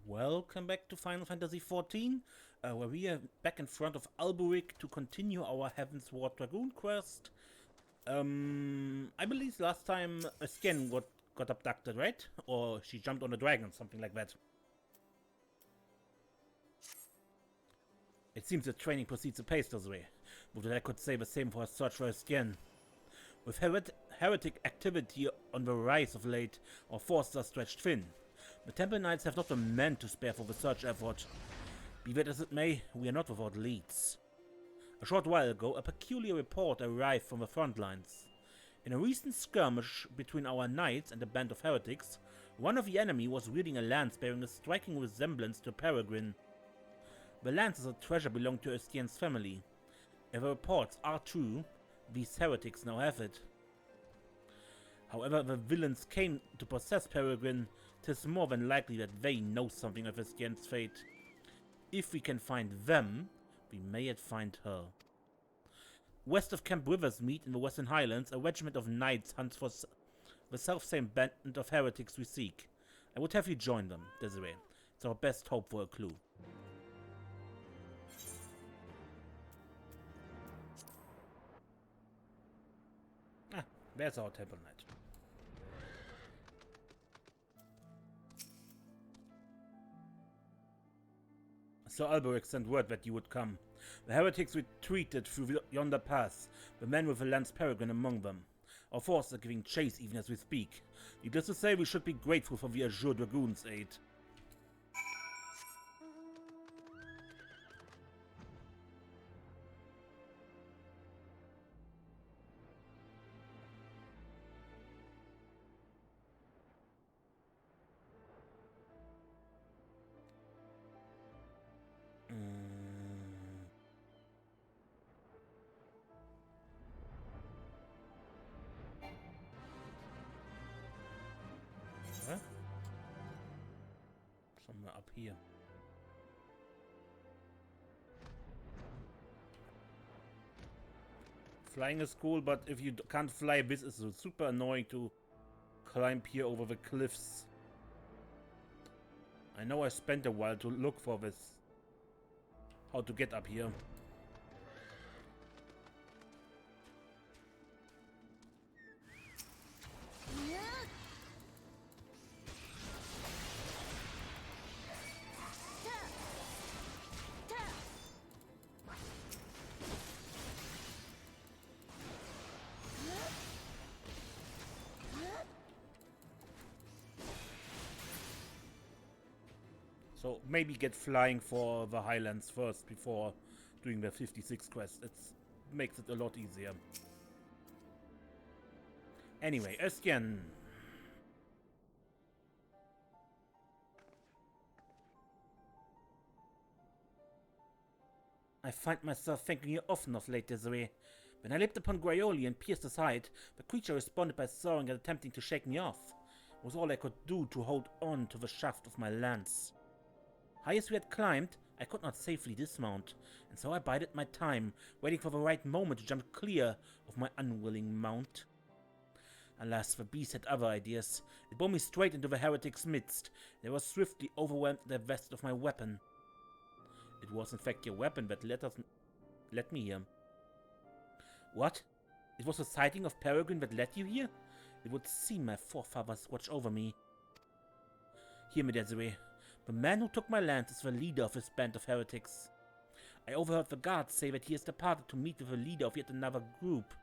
Welcome back to Final Fantasy XIV, where we are back in front of Alberic to continue our Heavensward Dragoon quest. I believe last time Heustienne got abducted, right? Or she jumped on a dragon, something like that. It seems the training proceeds apace this way, but that I could say the same for a search for Heustienne. With heretic activity on the rise of late, our forces are stretched thin. The Temple Knights have not the men to spare for the search effort. Be that as it may, we are not without leads. A short while ago, a peculiar report arrived from the front lines. In a recent skirmish between our knights and a band of heretics, one of the enemy was wielding a lance bearing a striking resemblance to a peregrine. The lance is a treasure belonging to Heustienne's family. If the reports are true, these heretics now have it. However the villains came to possess Peregrine, 'tis more than likely that they know something of Heustienne's fate. If we can find them, we may yet find her. West of Camp Riversmeet in the Western Highlands, a regiment of knights hunts for the self-same band of heretics we seek. I would have you join them, Desiree. It's our best hope for a clue. Ah, there's our Temple Knight. Sir Alberic sent word that you would come. The heretics retreated through yonder pass, the men with the lance peregrine among them. Our forces are giving chase even as we speak. Needless to say, we should be grateful for the Azure Dragoon's aid. Huh? Somewhere up here. Flying is cool, but if you can't fly, this is super annoying to climb here over the cliffs. I know I spent a while to look for this. How to get up here. So maybe get flying for the Highlands first before doing the 56 quest. It makes it a lot easier. Anyway, Heustienne. I find myself thanking you often of late, Desiree. When I leaped upon Graoille and pierced his hide, the creature responded by soaring and attempting to shake me off. It was all I could do to hold on to the shaft of my lance. High as we had climbed, I could not safely dismount, and so I bided my time, waiting for the right moment to jump clear of my unwilling mount. Alas, the beast had other ideas. It bore me straight into the heretic's midst. They were swiftly overwhelmed at the vest of my weapon. It was in fact your weapon that led me here. What? It was the sighting of Peregrine that led you here? It would seem my forefathers watched over me. Hear me, Desiree. The man who took my lance is the leader of his band of heretics. I overheard the guards say that he has departed to meet with the leader of yet another group.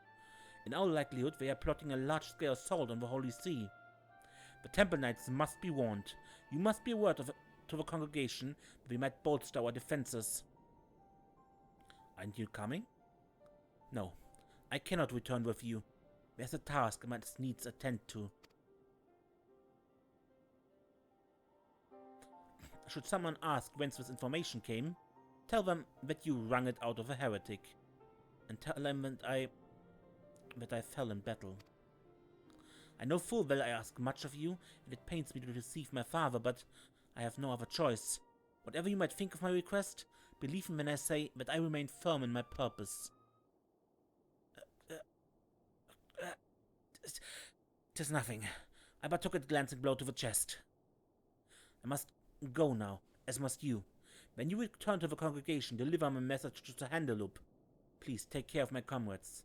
In all likelihood, they are plotting a large-scale assault on the Holy See. The Temple Knights must be warned. You must be a word to the congregation that we might bolster our defenses. Aren't you coming? No, I cannot return with you. There's a task I must needs attend to. Should someone ask whence this information came, tell them that you wrung it out of a heretic, and tell them that I fell in battle. I know full well I ask much of you, and it pains me to deceive my father, but I have no other choice. Whatever you might think of my request, believe me when I say that I remain firm in my purpose. 'Tis nothing. I but took a glancing blow to the chest. I must go now, as must you. When you return to the congregation, deliver my message to the Handeloop. Please take care of my comrades.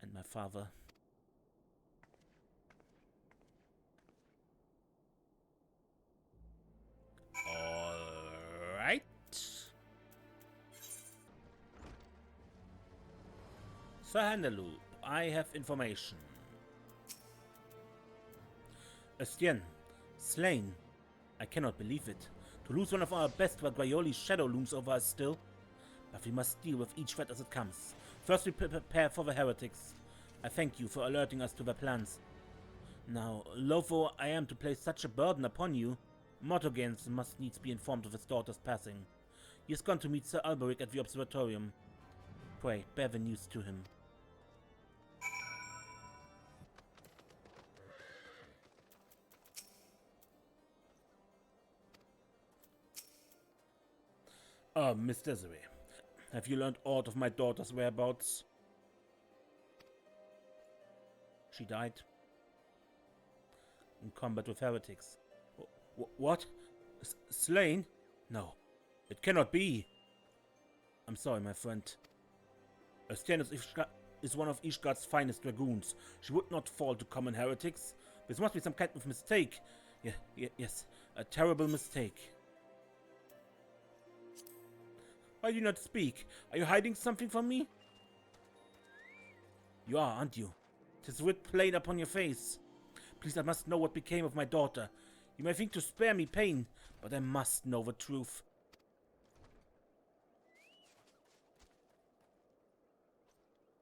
And my father. Alright. Sir Handeloop, I have information. Heustienne, slain. I cannot believe it. To lose one of our best while Graoille's shadow looms over us still. But we must deal with each threat as it comes. First we prepare for the heretics. I thank you for alerting us to their plans. Now, loath I am to place such a burden upon you, Mortogain must needs be informed of his daughter's passing. He has gone to meet Sir Alberic at the observatorium. Pray, bear the news to him. Miss Desiree, have you learned aught of my daughter's whereabouts? She died. In combat with heretics. What? Slain? No, it cannot be. I'm sorry, my friend. Heustienne is one of Ishgard's finest dragoons. She would not fall to common heretics. This must be some kind of mistake. Yes, a terrible mistake. Why do you not speak? Are you hiding something from me? You are, aren't you? 'Tis writ plain upon your face. Please, I must know what became of my daughter. You may think to spare me pain, but I must know the truth.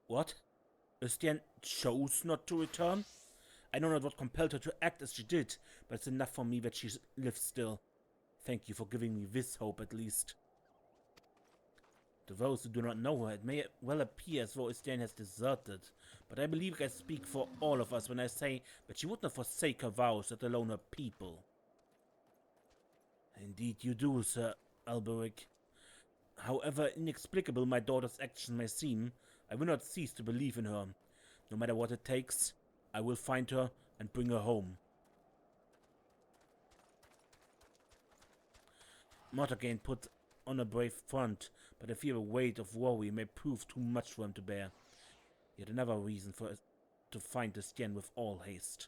What? Heustienne chose not to return? I know not what compelled her to act as she did, but it's enough for me that she lives still. Thank you for giving me this hope, at least. To those who do not know her, it may well appear as though Heustienne has deserted, but I believe I speak for all of us when I say that she would not forsake her vows, let alone her people. Indeed you do, Sir Alberic. However inexplicable my daughter's actions may seem, I will not cease to believe in her. No matter what it takes, I will find her and bring her home. Mortogain put on a brave front, but I fear the weight of worry may prove too much for him to bear. Yet another reason for us to find Heustienne with all haste.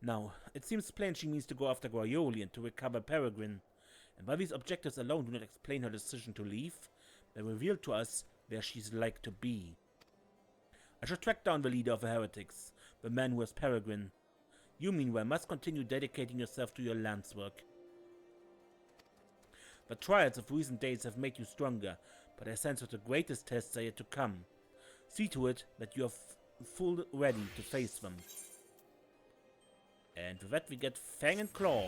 Now, it seems plain she means to go after Graoille and to recover Peregrine, and while these objectives alone do not explain her decision to leave, they reveal to us where she's like to be. I shall track down the leader of the heretics, the man who has Peregrine. You, meanwhile, must continue dedicating yourself to your lance work. The trials of recent days have made you stronger, but I sense that the greatest tests are yet to come. See to it that you are full ready to face them. And with that we get Fang and Claw.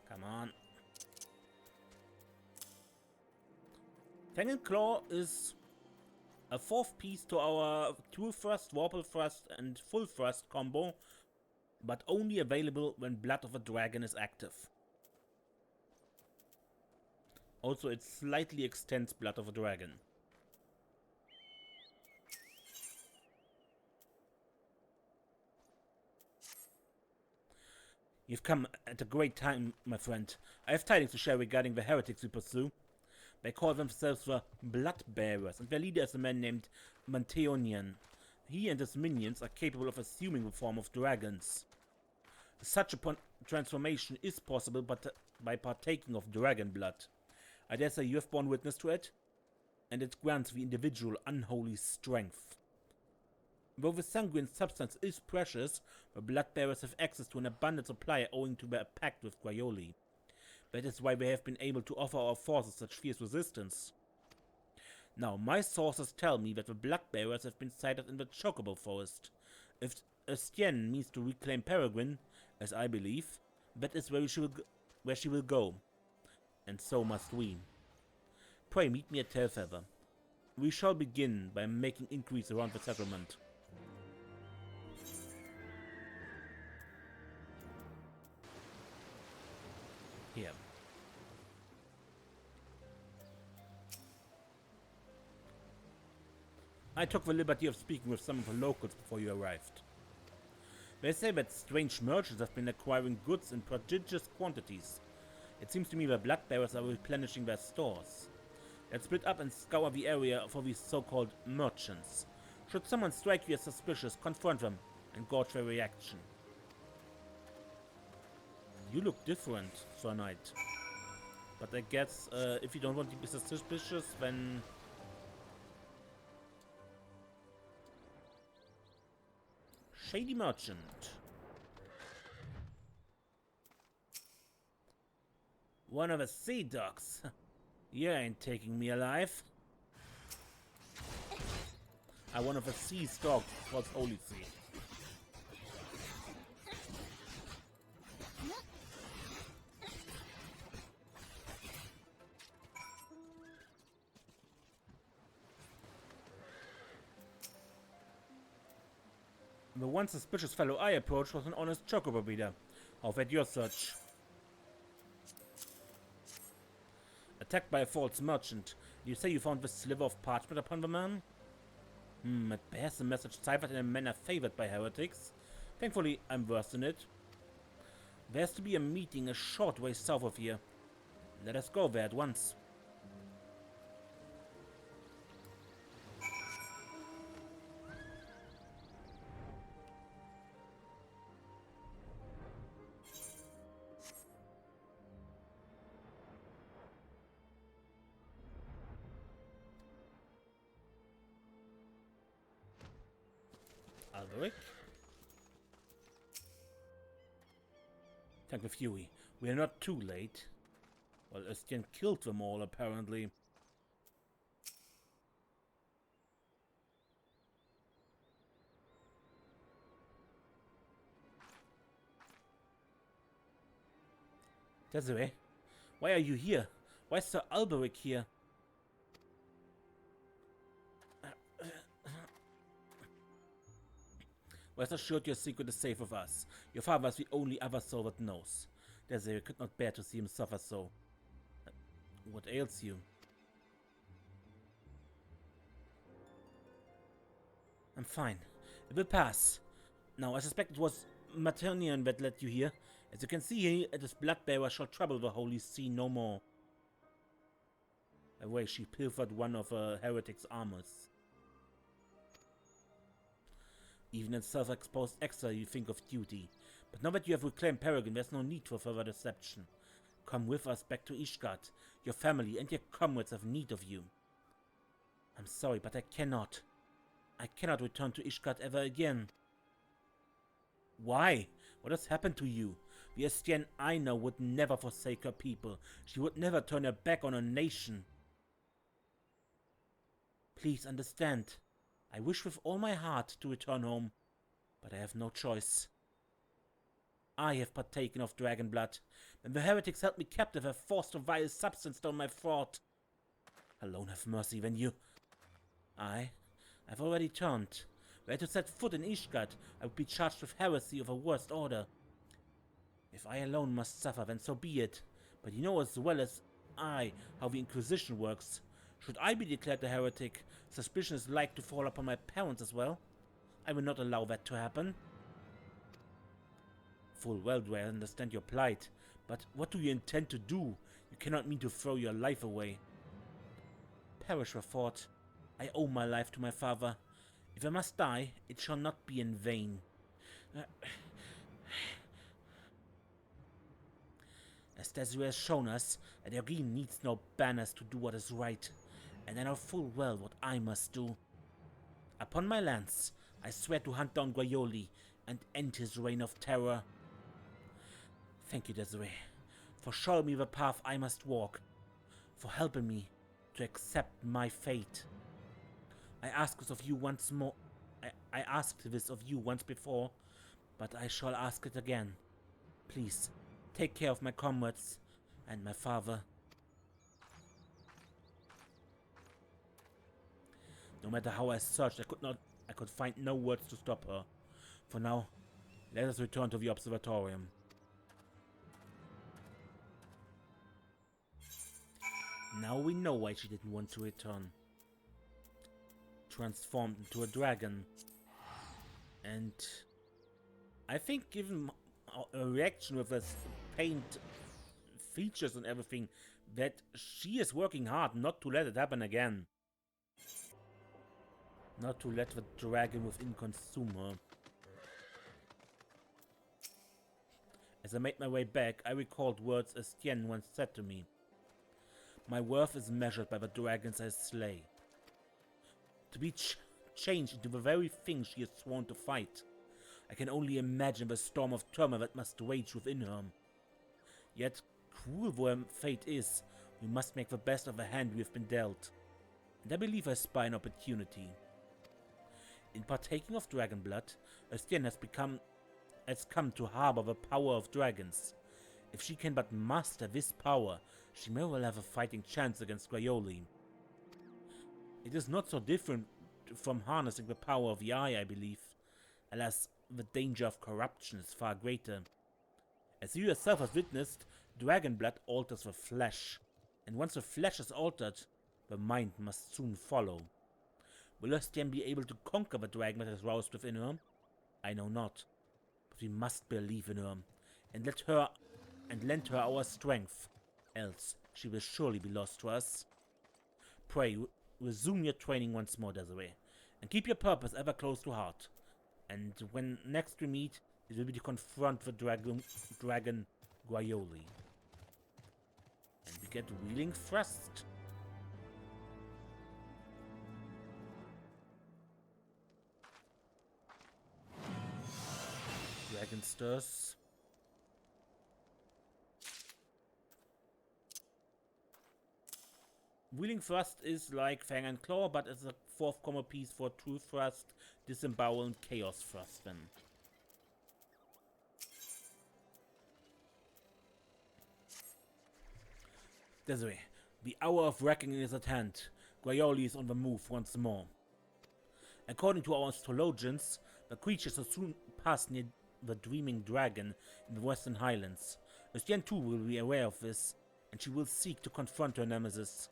Come on. Fang and Claw is a fourth piece to our True Thrust, Warble Thrust and Full Thrust combo, but only available when Blood of a Dragon is active. Also, it slightly extends Blood of a Dragon. You've come at a great time, my friend. I have tidings to share regarding the heretics we pursue. They call themselves the Blood Bearers, and their leader is a man named Manteonian. He and his minions are capable of assuming the form of dragons. Such a transformation is possible but by partaking of dragon blood. I dare say you have borne witness to it, and it grants the individual unholy strength. Though the sanguine substance is precious, the Bloodbearers have access to an abundant supply owing to their pact with Graoille. That is why we have been able to offer our forces such fierce resistance. Now, my sources tell me that the Bloodbearers have been sighted in the Chocobo Forest. If Heustienne means to reclaim Peregrine, as I believe, that is where she will go. And so must we. Pray meet me at Tailfeather. We shall begin by making inquiries around the settlement. Here. I took the liberty of speaking with some of the locals before you arrived. They say that strange merchants have been acquiring goods in prodigious quantities. It seems to me the blood bearers are replenishing their stores. Let's split up and scour the area for these so-called merchants. Should someone strike you as suspicious, confront them and gauge their reaction. You look different, Sir Knight. But I guess if you don't want to be suspicious, then... Shady merchant. One of the sea dogs. You ain't taking me alive. I'm one of the sea dogs called Holy Sea. The one suspicious fellow I approached was an honest chocobo breeder. How at your search? Attacked by a false merchant. You say you found this sliver of parchment upon the man? It bears the message ciphered in a manner favored by heretics. Thankfully, I'm versed in it. There's to be a meeting a short way south of here. Let us go there at once. Alberic? Thank the Fury. We are not too late. Well, Heustienne killed them all, apparently. Desiree, why are you here? Why is Sir Alberic here? Rest assured your secret is safe with us. Your father is the only other soul that knows. Desiree could not bear to see him suffer so. What ails you? I'm fine. It will pass. Now, I suspect it was Maternian that led you here. As you can see here, this bloodbearer shall trouble the Holy See no more. Away, she pilfered one of her heretic's armors. Even in self-exposed exile you think of duty. But now that you have reclaimed Peregrine, there's no need for further deception. Come with us back to Ishgard. Your family and your comrades have need of you. I'm sorry, but I cannot. I cannot return to Ishgard ever again. Why? What has happened to you? The Heustienne I know would never forsake her people. She would never turn her back on her nation. Please understand. I wish with all my heart to return home, but I have no choice. I have partaken of dragon blood. When the heretics held me captive, I forced a vile substance down my throat. Alone have mercy when you... I've already turned. Were I to set foot in Ishgard, I would be charged with heresy of a worst order. If I alone must suffer, then so be it. But you know as well as I how the Inquisition works. Should I be declared a heretic, suspicion is like to fall upon my parents as well. I will not allow that to happen. Full well do I understand your plight, but what do you intend to do? You cannot mean to throw your life away. Perish the thought. I owe my life to my father. If I must die, it shall not be in vain. As Desiree has shown us, a Dragoon needs no banners to do what is right. And I know full well what I must do. Upon my lance, I swear to hunt down Graoille and end his reign of terror. Thank you, Desiree, for showing me the path I must walk, for helping me to accept my fate. I ask this of you once more. I asked this of you once before, but I shall ask it again. Please, take care of my comrades and my father. No matter how I searched, I could find no words to stop her. For now, let us return to the observatorium. Now we know why she didn't want to return. Transformed into a dragon. And I think given a reaction with this paint features and everything, that she is working hard not to let it happen again. Not to let the dragon within consume her. As I made my way back, I recalled words Heustienne once said to me. My worth is measured by the dragons I slay. To be changed into the very thing she has sworn to fight. I can only imagine the storm of turmoil that must rage within her. Yet, cruel though her fate is, we must make the best of the hand we have been dealt. And I believe I spy an opportunity. In partaking of dragon blood, Heustienne has come to harbor the power of dragons. If she can but master this power, she may well have a fighting chance against Graoille. It is not so different from harnessing the power of the eye, I believe. Alas, the danger of corruption is far greater. As you yourself have witnessed, dragon blood alters the flesh, and once the flesh is altered, the mind must soon follow. Will Heustienne be able to conquer the dragon that is roused within her? I know not, but we must believe in her, and lend her our strength, else she will surely be lost to us. Pray, resume your training once more, Desiree, and keep your purpose ever close to heart. And when next we meet, it will be to confront the dragon Graoille. And we get wielding thrust. Dragon stirs. Wielding thrust is like Fang and Claw, but it's a fourth combo piece for True Thrust, Disembowel, and Chaos Thrust then. Desiree, the hour of reckoning is at hand. Graoille is on the move once more. According to our astrologians, the creatures will soon pass near the Dreaming Dragon in the Western Highlands. Heustienne too will be aware of this, and she will seek to confront her nemesis.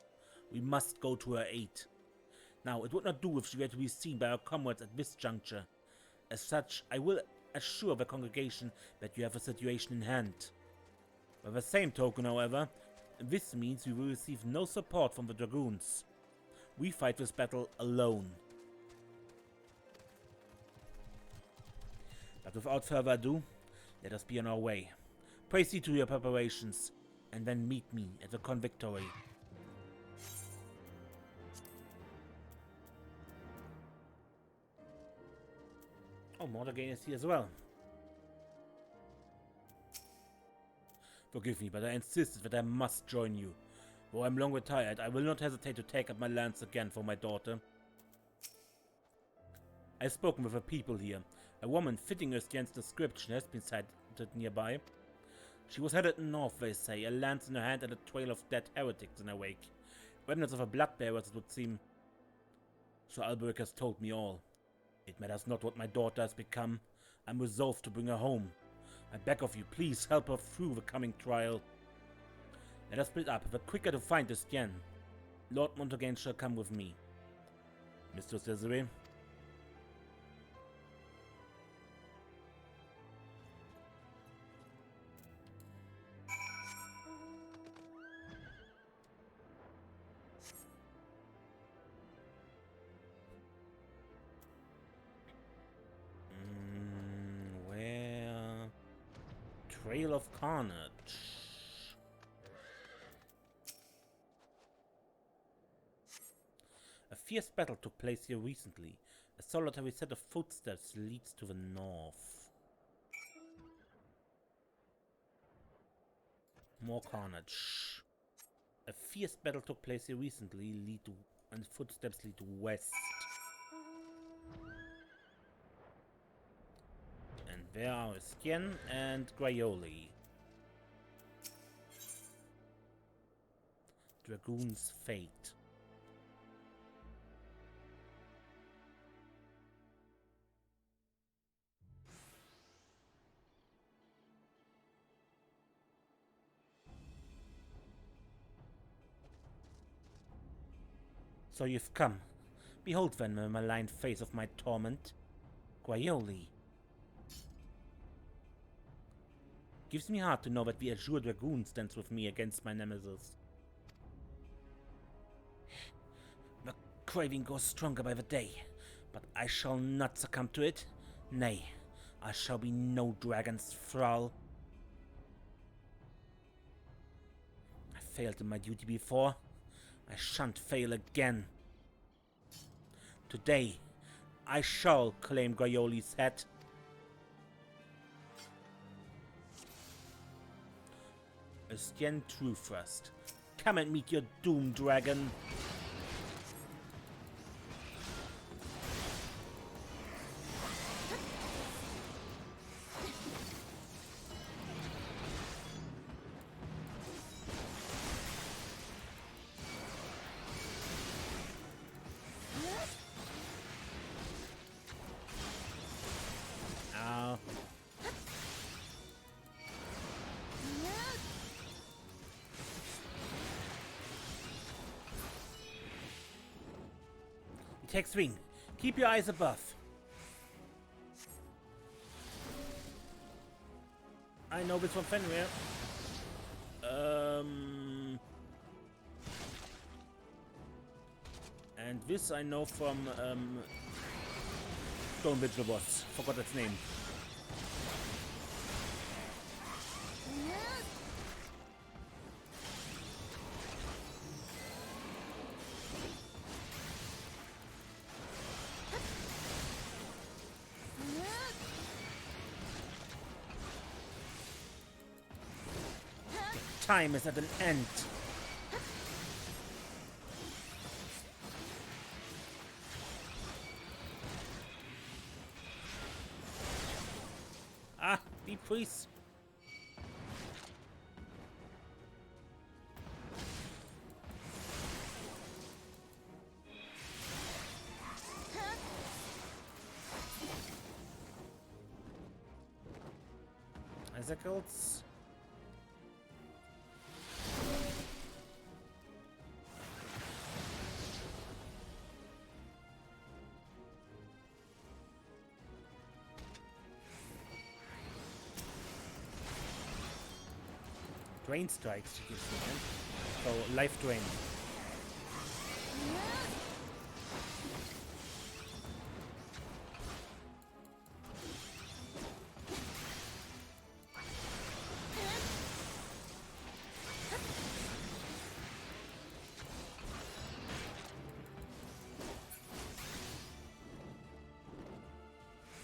We must go to her aid. Now, it would not do if she were to be seen by our comrades at this juncture. As such, I will assure the congregation that you have a situation in hand. By the same token, however, this means we will receive no support from the Dragoons. We fight this battle alone. But without further ado, let us be on our way. Pray see to your preparations, and then meet me at the Convictory. Oh, Mordegain is here as well. Forgive me, but I insisted that I must join you. Though I'm long retired, I will not hesitate to take up my lance again for my daughter. I've spoken with the people here. A woman fitting Heustienne's description has been sighted nearby. She was headed north, they say, a lance in her hand and a trail of dead heretics in her wake. Remnants of a blood-bearers, it would seem. Sir Alberic has told me all. It matters not what my daughter has become. I'm resolved to bring her home. I beg of you, please help her through the coming trial. Let us split up, the quicker to find Heustienne. Lord Mordegain shall come with me. Mistress Desiree? Trail of Carnage. A fierce battle took place here recently. A solitary set of footsteps leads to the north. More carnage. A fierce battle took place here recently, and footsteps lead to west. And there are Heustienne and Graoille. Dragoon's fate. So you've come. Behold then the malign face of my torment. Graoille. Gives me heart to know that the Azure Dragoon stands with me against my nemesis. The craving grows stronger by the day, but I shall not succumb to it. Nay, I shall be no dragon's thrall. I failed in my duty before. I shan't fail again. Today, I shall claim Graoille's head. Heustienne True Thrust. Come and meet your doom, dragon. Take swing. Keep your eyes above. I know this from Fenrir. And this I know from Stone Vigil Boss. Forgot its name. Time is at an end. Ah, be priest. Icicles. Drain strikes she gives me, so life drain.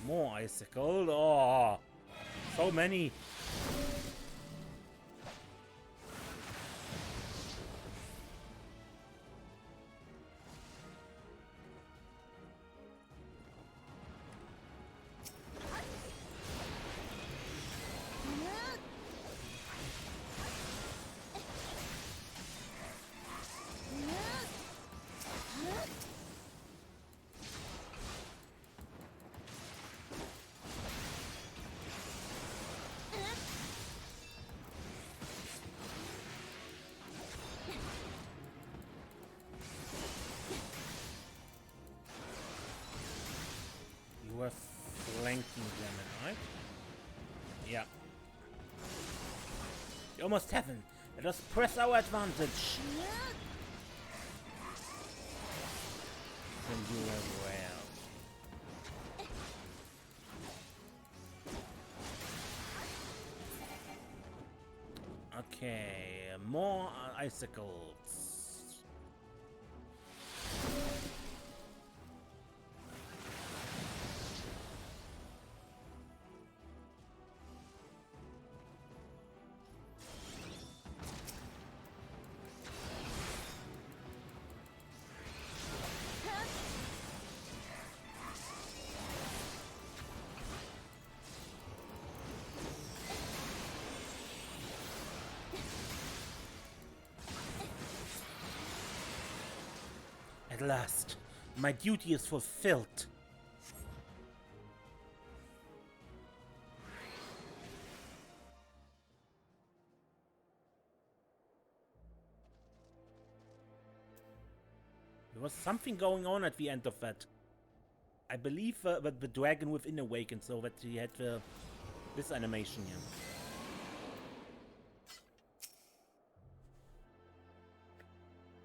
More icicle. Oh, so many. We're flanking them, right? Yeah. You almost haven't. Let us press our advantage. Then you will well. Okay, more icicles. At last, my duty is fulfilled. was something going on at the end of that. I believe that the dragon within awakened, so that he had this animation here.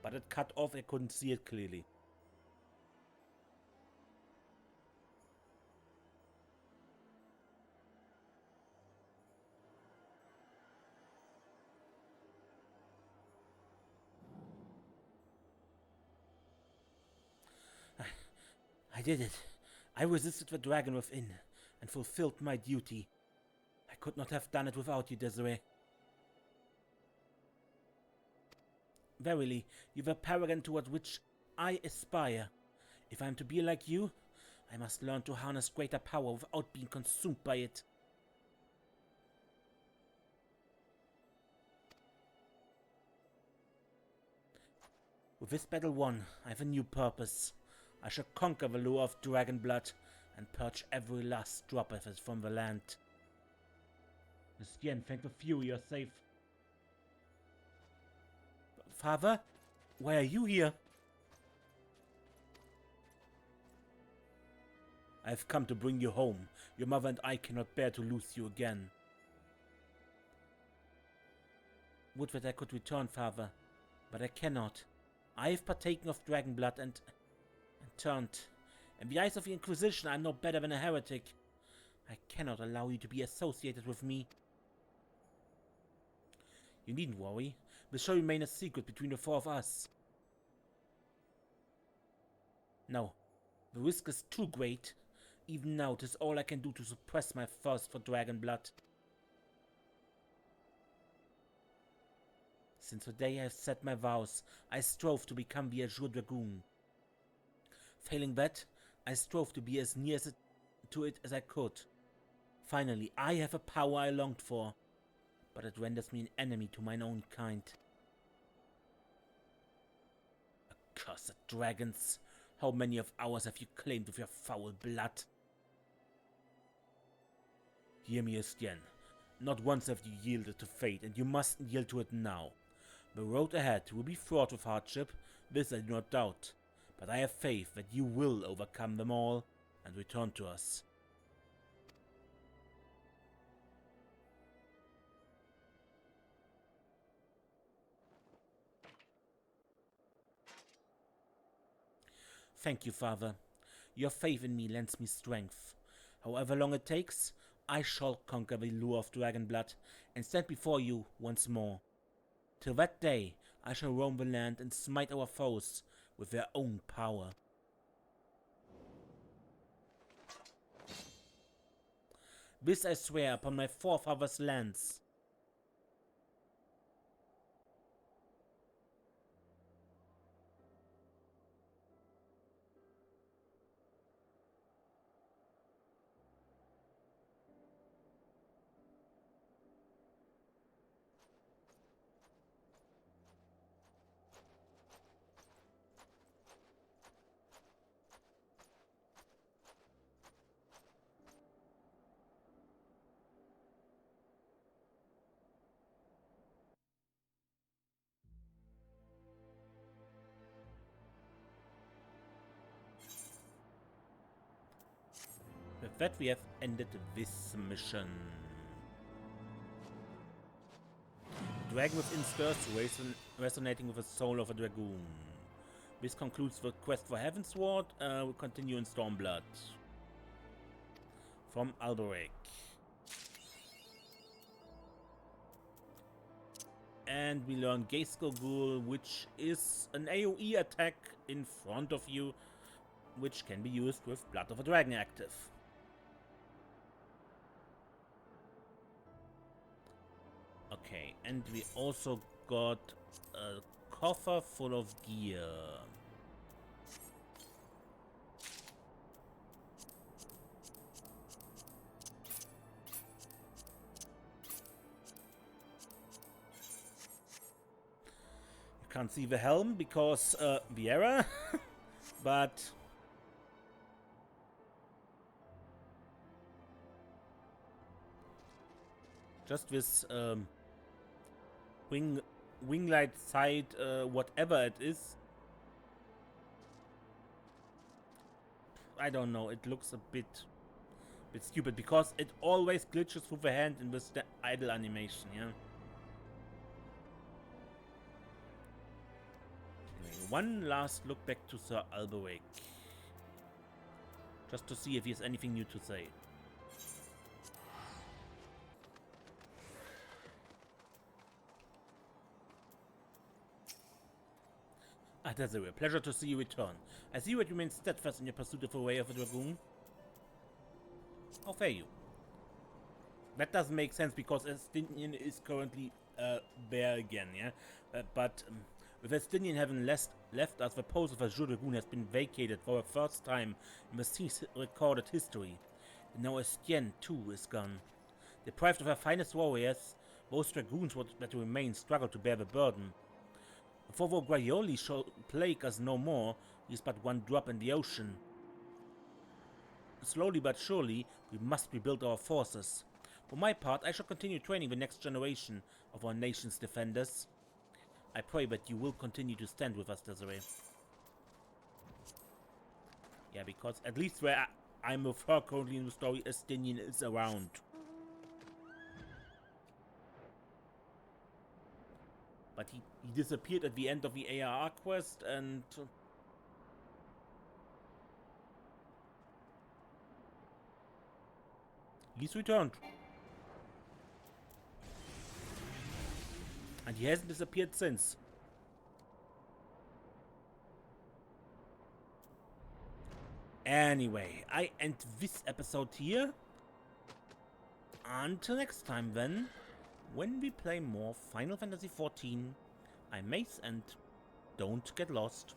But it cut off, I couldn't see it clearly. I did it. I resisted the dragon within and fulfilled my duty. I could not have done it without you, Desiree. Verily, you the paragon toward which I aspire. If I am to be like you, I must learn to harness greater power without being consumed by it. With this battle won, I have a new purpose. I shall conquer the lure of dragon blood and purge every last drop of it from the land. Heustienne, thank the Fury, you're safe. Father? Why are you here? I have come to bring you home. Your mother and I cannot bear to lose you again. Would that I could return, Father, but I cannot. I have partaken of dragon blood and turned. In the eyes of the Inquisition, I am no better than a heretic. I cannot allow you to be associated with me. You needn't worry. This shall remain a secret between the four of us. No, the risk is too great. Even now, it is all I can do to suppress my thirst for dragon blood. Since the day I have set my vows, I strove to become the Azure Dragoon. Failing that, I strove to be as near to it as I could. Finally, I have a power I longed for, but it renders me an enemy to mine own kind. Accursed dragons! How many of ours have you claimed with your foul blood? Hear me, Heustienne. Not once have you yielded to fate, and you mustn't yield to it now. The road ahead will be fraught with hardship, this I do not doubt, but I have faith that you will overcome them all and return to us. Thank you, Father. Your faith in me lends me strength. However long it takes, I shall conquer the lure of dragon blood and stand before you once more. Till that day, I shall roam the land and smite our foes with their own power. This I swear upon my forefathers' lands. With that, we have ended this mission. Dragon within stirs, resonating with the soul of a dragoon. This concludes the quest for Heavensward. We'll continue in Stormblood. From Alberic. And we learn Ghoul, which is an AoE attack in front of you, which can be used with Blood of a Dragon active. Okay, and we also got a coffer full of gear. You can't see the helm because the error, but just this wing light sight, whatever it is, I don't know, it looks a bit stupid because it always glitches through the hand in this idle animation, yeah. Anyway, one last look back to Sir Alberic, just to see if he has anything new to say. Ah, that's a real pleasure to see you return. I see you remain steadfast in your pursuit of a way of a Dragoon. How fare you? That doesn't make sense because Heustienne is currently there again, yeah? But with Heustienne having left us, the post of a Dragoon has been vacated for the first time in the recorded history. And now Heustienne, too, is gone. Deprived of her finest warriors, most Dragoons that remain struggle to bear the burden. For though Graoille shall plague us no more, he is but one drop in the ocean. Slowly but surely, we must rebuild our forces. For my part, I shall continue training the next generation of our nation's defenders. I pray that you will continue to stand with us, Desiree. Yeah, because at least where I'm with her currently in the story, Heustienne is around. But he disappeared at the end of the ARR quest, and he's returned. And he hasn't disappeared since. Anyway, I end this episode here. Until next time then, when we play more Final Fantasy XIV, I'm Mace and don't get lost.